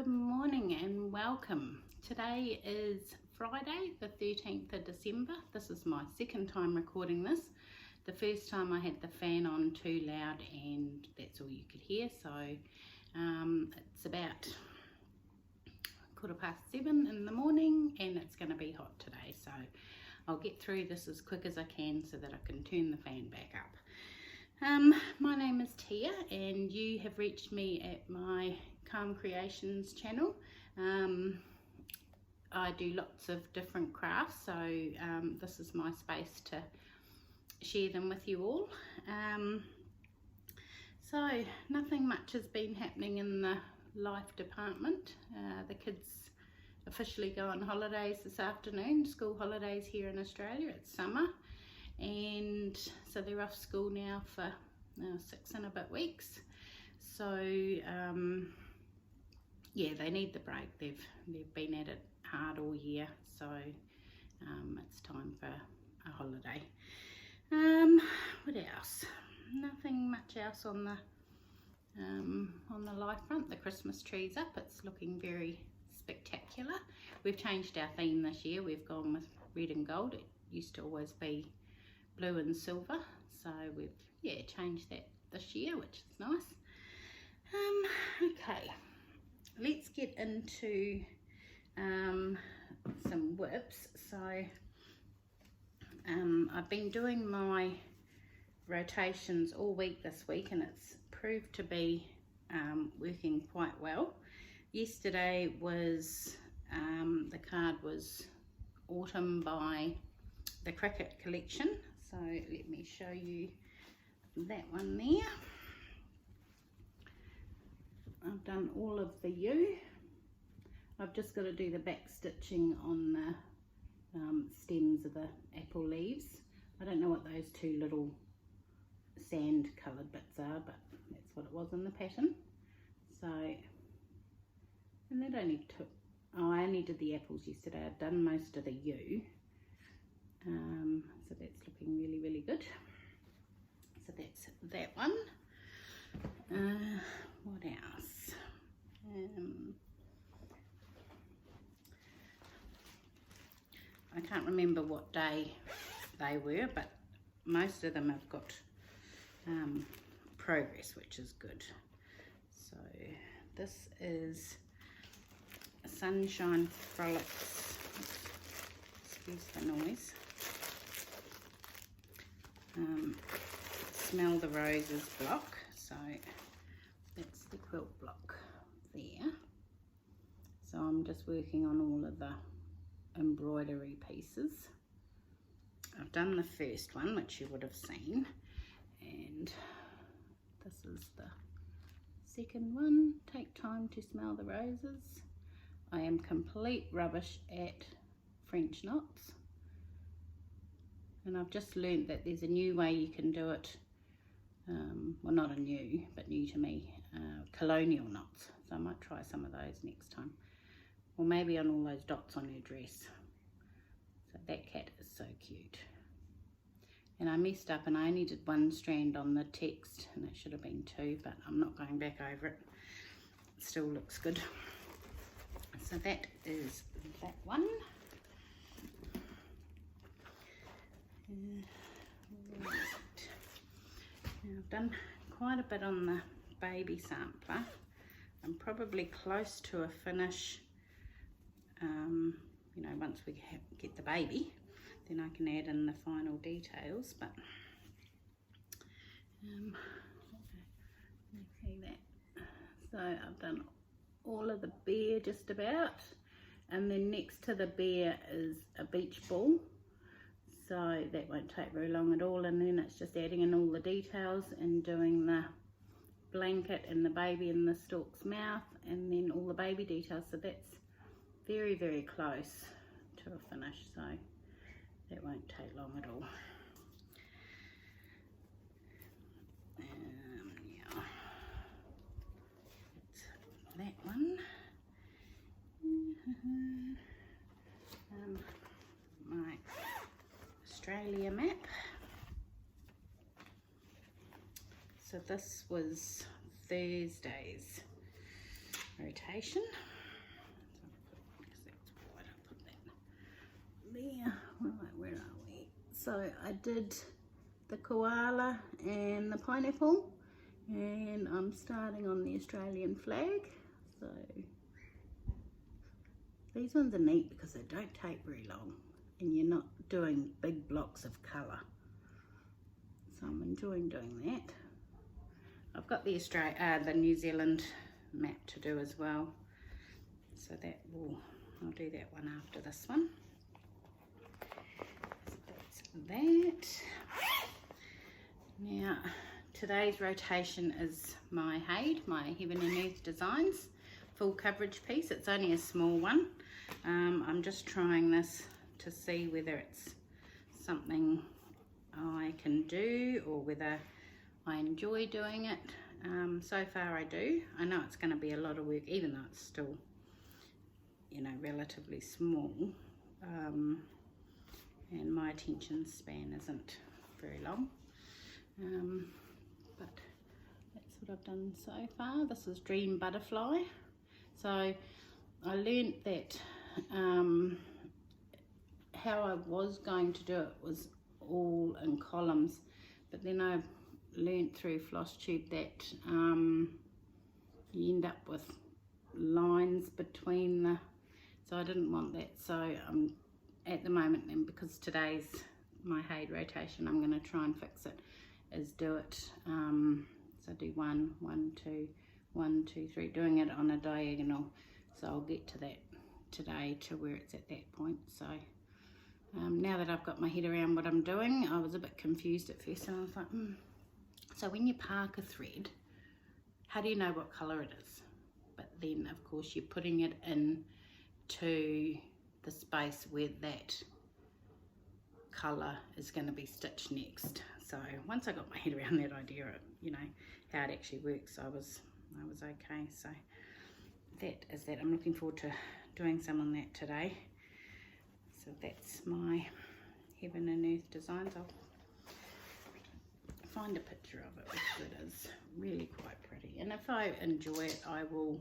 Good morning and welcome. Today is Friday the 13th of December. This is my second time recording this. The first time I had the fan on too loud and that's all you could hear, so it's about 7:15 in the morning and it's going to be hot today, so I'll get through this as quick as I can so that I can turn the fan back up. My name is Tia and you have reached me at my Calm Creations channel. I do lots of different crafts, so this is my space to share them with you all. So nothing much has been happening in the life department. The kids officially go on holidays this afternoon, school holidays here in Australia. It's summer, and so they're off school now for 6 and a bit weeks. So yeah, they need the break. They've been at it hard all year, so it's time for a holiday. What else? Nothing much else on the life front. The Christmas tree's up. It's looking very spectacular. We've changed our theme this year. We've gone with red and gold. It used to always be blue and silver, so we've changed that this year, which is nice. Okay, let's get into some WIPS. So I've been doing my rotations all week this week and it's proved to be working quite well. Yesterday was the card was Autumn by the Cricket collection, so let me show you that one there. I've done all of the U. I've just got to do the back stitching on the stems of the apple leaves. I don't know what those two little sand coloured bits are, but that's what it was in the pattern. So, and that only took, I only did the apples yesterday. I've done most of the U. So that's looking really, really good. So that's that one. What else? I can't remember what day they were, but most of them have got progress, which is good. So this is Sunshine Frolics. Excuse the noise. Smell the Roses block. So that's the quilt block there. So I'm just working on all of the embroidery pieces. I've done the first one, which you would have seen, and this is the second one. Take time to smell the roses. I am complete rubbish at French knots, and I've just learned that there's a new way you can do it. Well, not a new, but new to me, colonial knots. So I might try some of those next time, or maybe on all those dots on her dress. So that cat is so cute. And I messed up and I only did one strand on the text, and it should have been two, but I'm not going back over it. It still looks good. So that is that one. Now I've done quite a bit on the baby sampler. I'm probably close to a finish. You know, once we get the baby, then I can add in the final details. But see that. So I've done all of the bear just about, and then next to the bear is a beach ball. So that won't take very long at all, and then it's just adding in all the details and doing the blanket and the baby in the stork's mouth, and then all the baby details. So that's very, very close to a finish, so that won't take long at all. Yeah, that's that one. My Australia map. So this was Thursday's rotation. there. Right, where are we? So I did the koala and the pineapple, and I'm starting on the Australian flag. So these ones are neat because they don't take very long and you're not doing big blocks of colour. So I'm enjoying doing that. I've got the New Zealand map to do as well. So I'll do that one after this one. So that's that. Now, today's rotation is my Head, my Heaven and Earth Designs full coverage piece. It's only a small one. I'm just trying this to see whether it's something I can do or whether I enjoy doing it. So far I do. I know it's going to be a lot of work, even though it's still, you know, relatively small, and my attention span isn't very long, but that's what I've done so far. This is Dream Butterfly. So I learnt that how I was going to do it was all in columns, but then I learnt through Floss Tube that you end up with lines between the, so I didn't want that. So at the moment then, because today's my Head rotation, I'm going to try and fix it, is do it, so do 1, 1, 2, 1, 2, 3, doing it on a diagonal. So I'll get to that today, to where it's at that point. So now that I've got my head around what I'm doing, I was a bit confused at first, and I was like, So when you park a thread, how do you know what colour it is? But then of course you're putting it in to the space where that colour is going to be stitched next. So once I got my head around that idea, you know, how it actually works, I was okay. So that is that. I'm looking forward to doing some on that today. So that's my Heaven and Earth Designs. I'll find a picture of it, because it is really quite pretty, and if I enjoy it, I will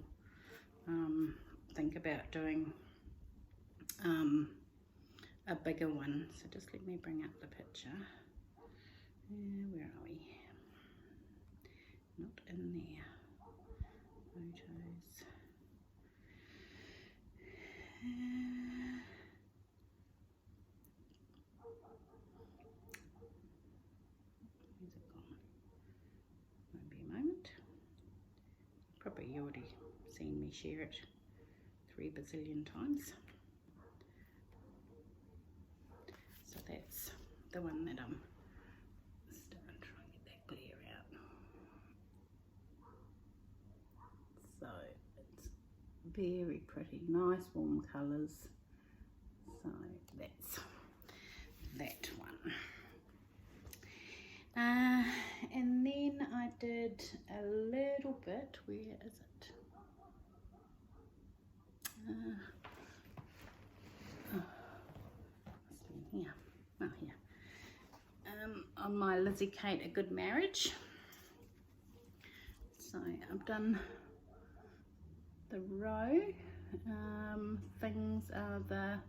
think about doing a bigger one. So just let me bring up the picture. Where are we? Not in there. Photos. Where's it gone? Won't be a moment. Probably you already seen me share it 3 bazillion times. So that's the one that I'm still trying to get that glare out. So it's very pretty, nice warm colours. So that's that one. And then I did a little bit, where is it? Here. Oh, here. On my Lizzie Kate A Good Marriage. So I've done the row. Things are the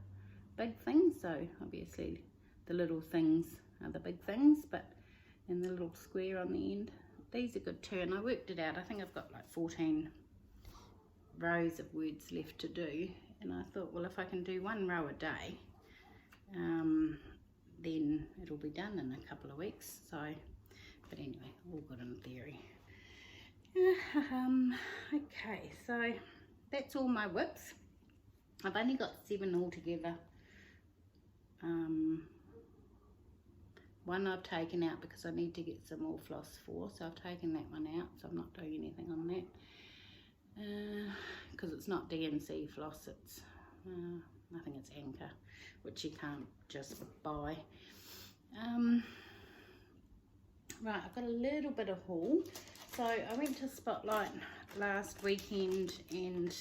big things, so obviously the little things are the big things, but and the little square on the end, these are good too. And I worked it out, I think I've got like 14 rows of words left to do, and I thought, well, if I can do 1 row a day, then it'll be done in a couple of weeks. So, but anyway, all good in theory. Okay, so that's all my WIPS. I've only got 7 altogether. One I've taken out because I need to get some more floss for, so I've taken that one out, so I'm not doing anything on that, because it's not DMC floss, it's I think it's Anchor, which you can't just buy. Right, I've got a little bit of haul. So I went to Spotlight last weekend, and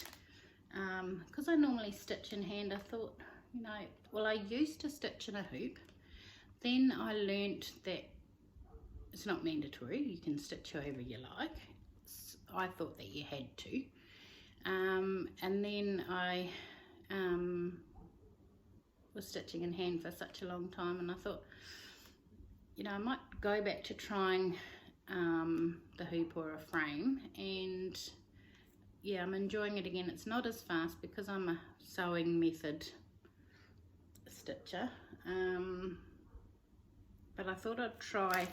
because I normally stitch in hand, I thought, you know, well, I used to stitch in a hoop. Then I learnt that it's not mandatory, you can stitch however you like. I thought that you had to. And then I was stitching in hand for such a long time, and I thought, you know, I might go back to trying the hoop or a frame, and yeah, I'm enjoying it again. It's not as fast because I'm a sewing method stitcher, but I thought I'd try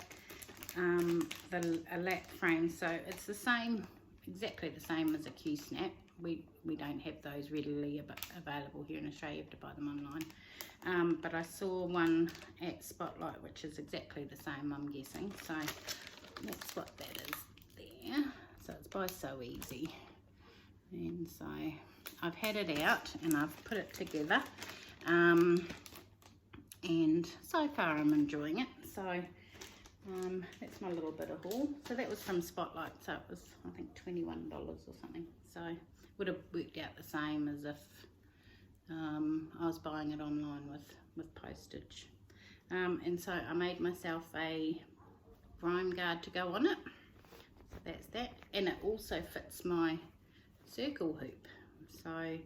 a lap frame. So it's the same, exactly the same as a Q-snap. We don't have those readily available here in Australia. You have to buy them online. But I saw one at Spotlight which is exactly the same, I'm guessing. So that's what that is there. So it's by So Easy. And so I've had it out and I've put it together. And so far I'm enjoying it. So that's my little bit of haul. So that was from Spotlight. So it was, I think, $21 or something. So would have worked out the same as if I was buying it online with postage. And so I made myself a rhyme guard to go on it. So that's that. And it also fits my circle hoop. So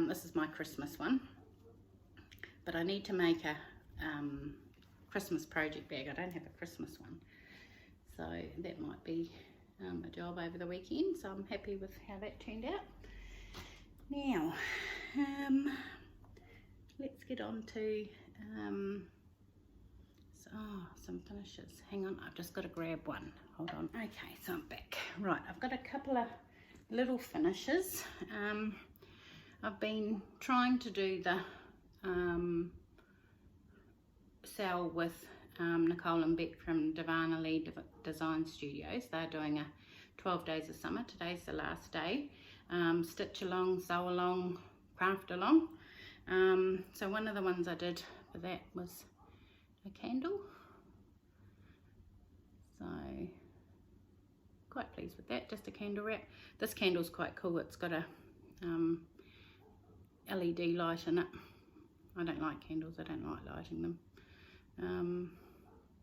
this is my Christmas one. But I need to make a Christmas project bag. I don't have a Christmas one. So that might be a job over the weekend. So I'm happy with how that turned out. Now, let's get on to some finishes. Hang on, I've just got to grab one. Hold on. Okay, so I'm back. Right, I've got a couple of little finishes. I've been trying to do the sell with Nicole and Beck from Divana Lee Design Studios. They're doing a 12 days of summer. Today's the last day. Stitch along, sew along, craft along. So one of the ones I did for that was a candle. So quite pleased with that, just a candle wrap. This candle's quite cool. It's got a LED light in it. I don't like candles, I don't like lighting them.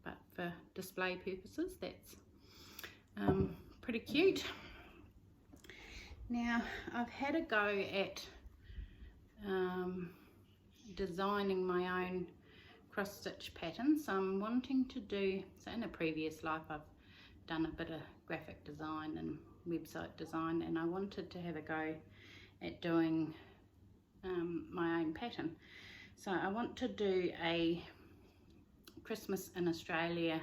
But for display purposes, that's pretty cute. Now, I've had a go at designing my own cross stitch patterns. So I'm wanting to do, so in a previous life I've done a bit of graphic design and website design, and I wanted to have a go at doing my own pattern. So I want to do a Christmas in Australia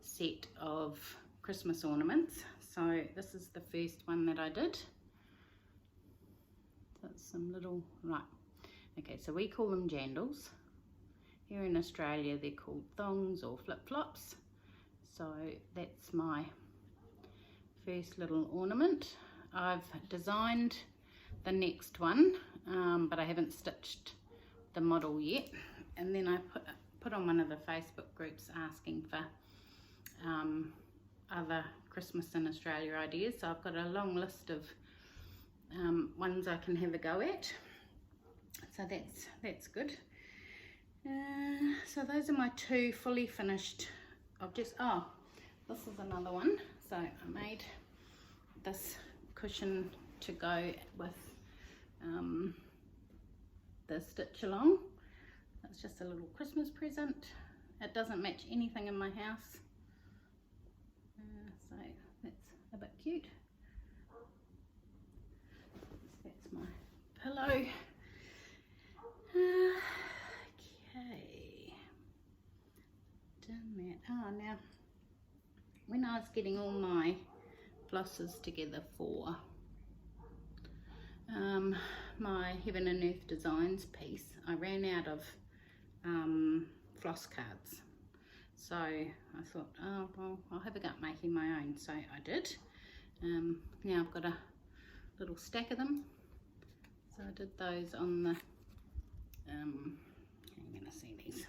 set of Christmas ornaments. So this is the first one that I did. So it's some little, right, okay, so we call them jandals. Here in Australia they're called thongs or flip-flops. So that's my first little ornament. I've designed the next one, but I haven't stitched the model yet. And then I put on one of the Facebook groups asking for other Christmas in Australia ideas. So I've got a long list of ones I can have a go at. So that's good. So those are my two fully finished objects. Oh, this is another one. So I made this cushion to go with the stitch along. It's just a little Christmas present. It doesn't match anything in my house, so that's a bit cute. That's my pillow. Okay, done that. Oh, now when I was getting all my flosses together for my Heaven and Earth Designs piece, I ran out of floss cards. So I thought, oh well, I'll have a go at making my own. So I did. Now I've got a little stack of them. So I did those on the you're gonna see these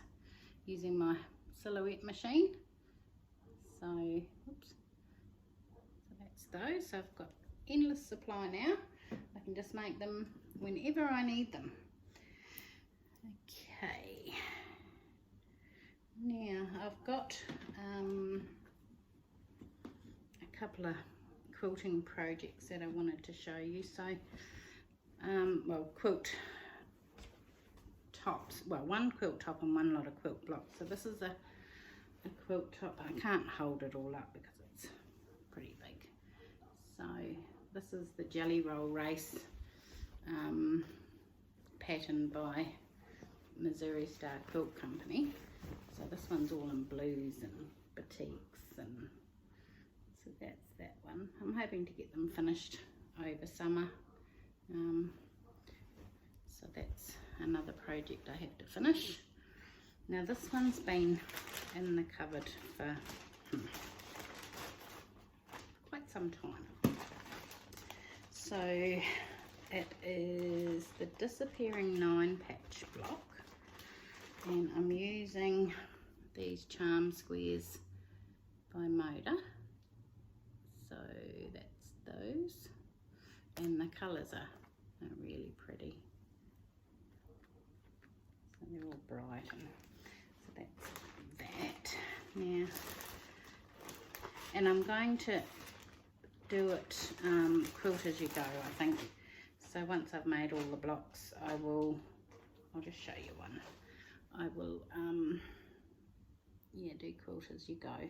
using my silhouette machine. So oops, so that's those. So I've got endless supply now. I can just make them whenever I need them. Okay, now I've got a couple of quilting projects that I wanted to show you. So well, quilt tops, well, one quilt top and one lot of quilt blocks. So this is a quilt top. I can't hold it all up because it's pretty big. So this is the Jelly Roll Race pattern by Missouri Star Quilt Company. So this one's all in blues and batiks, and so that's that one. I'm hoping to get them finished over summer. So that's another project I have to finish. Now this one's been in the cupboard for quite some time. So it is the Disappearing 9 patch block, and I'm using these charm squares by Moda. So that's those, and the colours are really pretty. So they're all bright, and so that's that. Now, and I'm going to do it quilt as you go, I think. So once I've made all the blocks, I'll just show you one. I will yeah, do quilt as you go.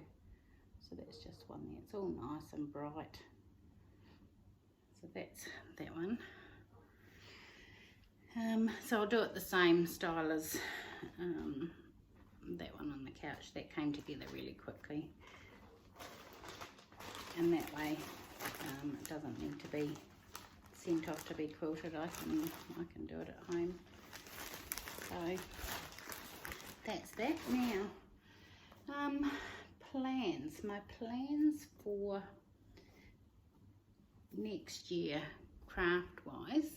So that's just one there. It's all nice and bright. So that's that one. So I'll do it the same style as that one on the couch. That came together really quickly, and that way it doesn't need to be sent off to be quilted. I can do it at home. So that's that. Now plans. My plans for next year, craft wise,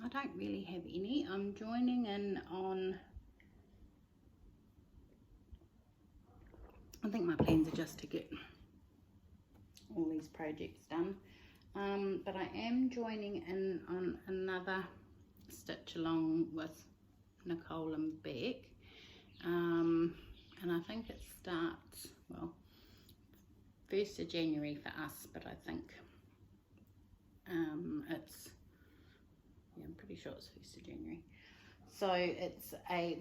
I don't really have any. I'm joining in on, I think my plans are just to get all these projects done, but I am joining in on another stitch along with Nicole and Beck, and I think it starts, well, 1st of January for us, but I think it's, yeah, I'm pretty sure it's 1st of January. So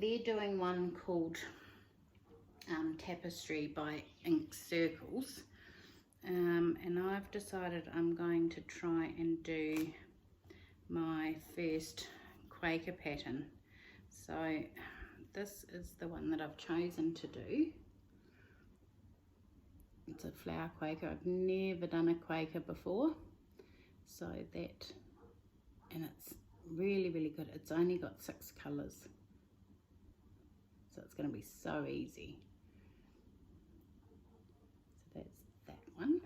they're doing one called Tapestry by Ink Circles, and I've decided I'm going to try and do my first Quaker pattern. So this is the one that I've chosen to do. It's a flower Quaker. I've never done a Quaker before, so that, and it's really, really good. It's only got 6 colours, so it's going to be so easy. So that's that one.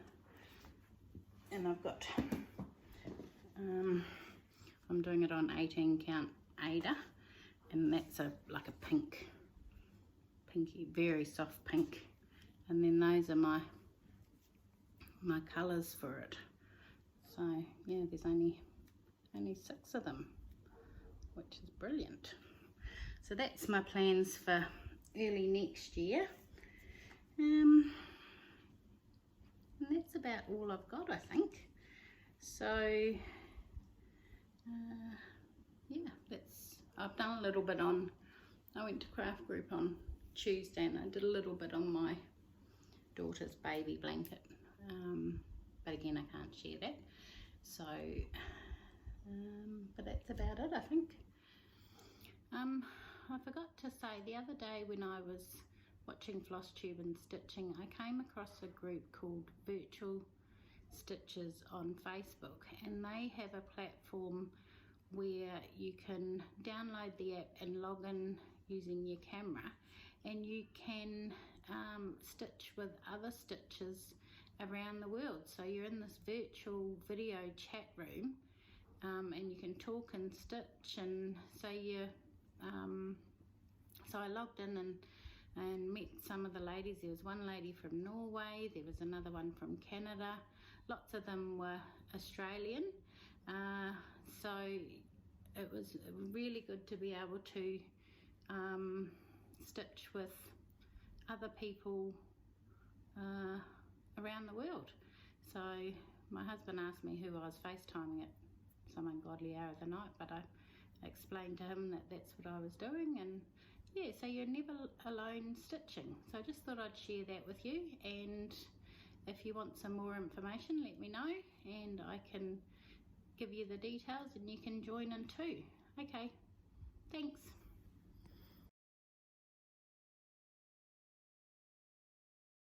And I've got I'm doing it on 18 count Ada, and that's like a pinky, very soft pink, and then those are my colours for it. So yeah, there's only 6 of them, which is brilliant. So that's my plans for early next year, and that's about all I've got, I think. So yeah, I've done a little bit on, I went to craft group on Tuesday and I did a little bit on my daughter's baby blanket, but again I can't share that. So but that's about it, I think. I forgot to say, the other day when I was watching Floss Tube and stitching, I came across a group called Virtual Stitches on Facebook, and they have a platform where you can download the app and log in using your camera, and you can stitch with other stitchers around the world. So you're in this virtual video chat room, and you can talk and stitch, and so so I logged in and met some of the ladies. There was one lady from Norway, there was another one from Canada, lots of them were Australian, so it was really good to be able to stitch with other people around the world. So my husband asked me who I was FaceTiming it. Someone got ungodly hour of the night, but I explained to him that that's what I was doing. And yeah, so you're never alone stitching. So I just thought I'd share that with you, and if you want some more information, let me know and I can give you the details and you can join in too. Okay, thanks.